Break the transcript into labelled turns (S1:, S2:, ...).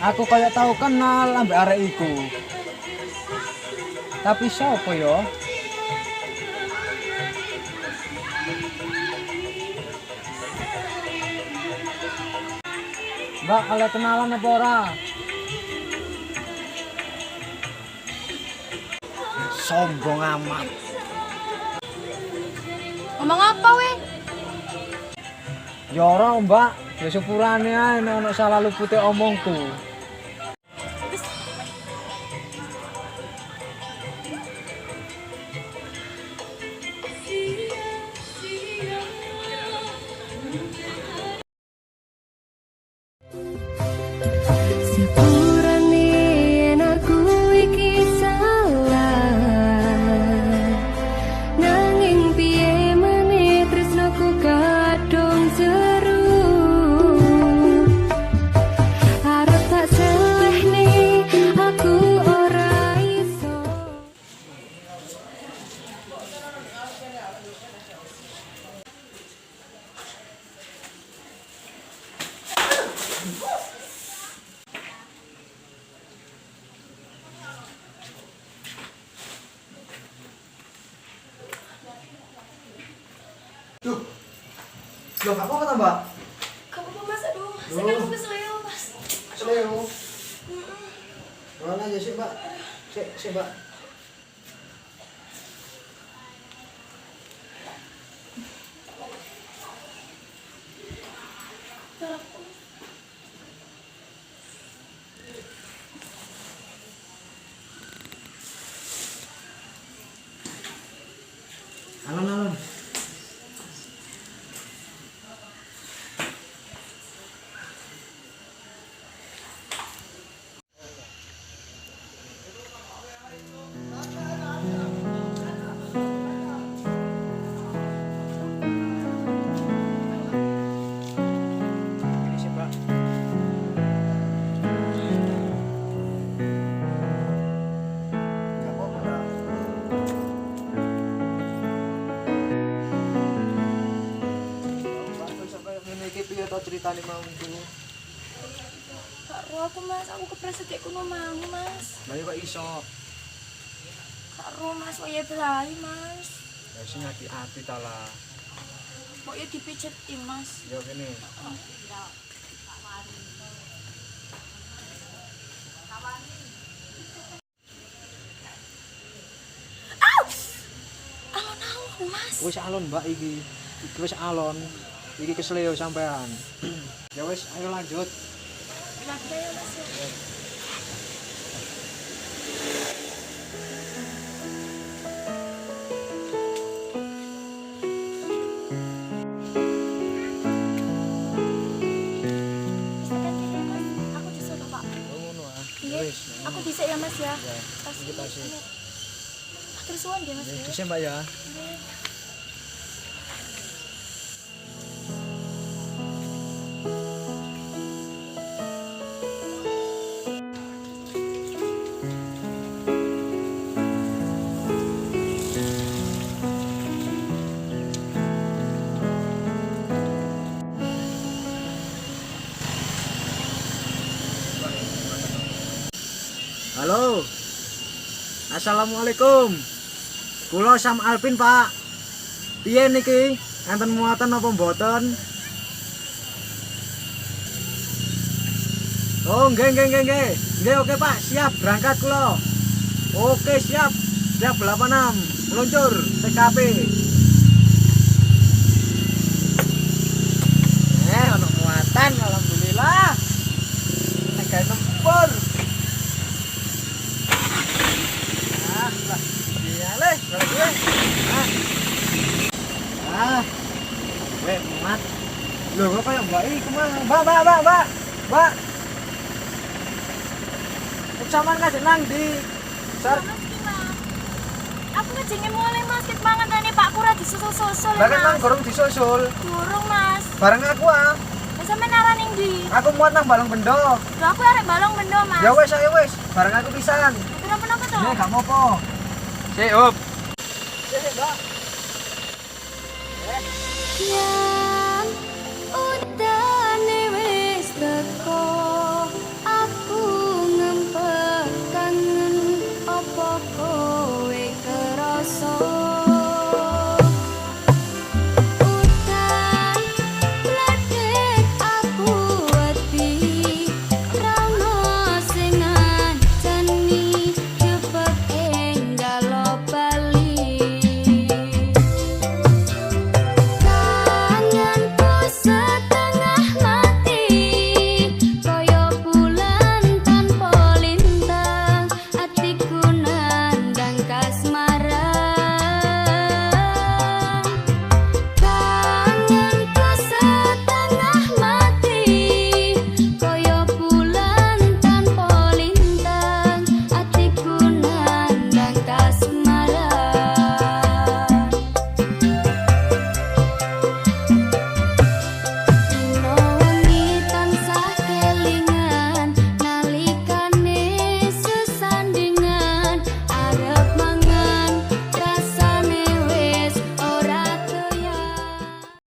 S1: Aku kayak tahu kenal ambek arek iku. Tapi siapa yo? Mbak, kalian kenalan apa ora? Sombong amat.
S2: Ngomong apa weh?
S1: Ya ora, Mbak. Ya sepurane ae nek ono salah lupute omongku.
S3: Sepurane yen aku iki salah, nanging piye meneh tresnaku kadung seru. Arep tak selehne aku ora iso.
S1: Duh. Loh, apa kata Mbak?
S2: Kamu apa mas? Aduh, saya kan keseleo mas.
S1: Seleo. Mana aja sih, Mbak? Sik, Mbak. Alon. Ini sih, Mbak. Gak apa-apa, Mbak. Piye to ceritane mau iku?
S2: Kak Ro aku mas, aku kepreset kayak kuno mau mas.
S1: Lah kok iso?
S2: Kak Ro mas, kok ya belahi mas.
S1: Ya sing hati-hati ta lah.
S2: Kok ya dipijetin mas.
S1: Ya kene.
S2: Alon-alon mas.
S1: Wis alon Mbak iki. Iki wis alon. Iki kesleo sampean. Ya wis ayo lanjut.
S2: Lanjut ya mas ya. Misalkan gini mas, aku disuruh pak.
S1: Oh ngono ah.
S2: Iya,
S1: Wis.
S2: aku bisa ya mas ya.
S1: Ya, iki tasih.
S2: Terus suan dia mas ya.
S1: Dhisik Mbak ya.
S2: Iya.
S1: Halo. Assalamualaikum. Kula Sam Alvin, Pak. Piye niki? Enten muatan apa mboten? Oh, nggih. Nggih, oke, Pak. Siap berangkat kula. Oke, siap. Siap 86. Meluncur TKP. Ono muatan alhamdulillah. Tegak nempur. Lah, gue. Weh, mat. Lho, kok kayak Mbak iku mah. Mbak. Sampeyan kasih nang di Sar.
S2: Mas ki mas. Aku ngejenge mulai mas ket mangan ane Pak Kura disusul-susul
S1: Lah kan nang
S2: mas.
S1: gorong disusul.
S2: Durung mas.
S1: Bareng aku ah.
S2: Lah sampean arah ning ndi?
S1: Aku muat nang balong bendo.
S2: Lho aku arek balong bendo mas.
S1: Ya wes, ayo wes. Bareng aku pisan.
S2: Kenapa to?
S1: Nih, gak apa-apa.
S4: Sik, Up.
S1: Sik, Mbak.
S3: Ya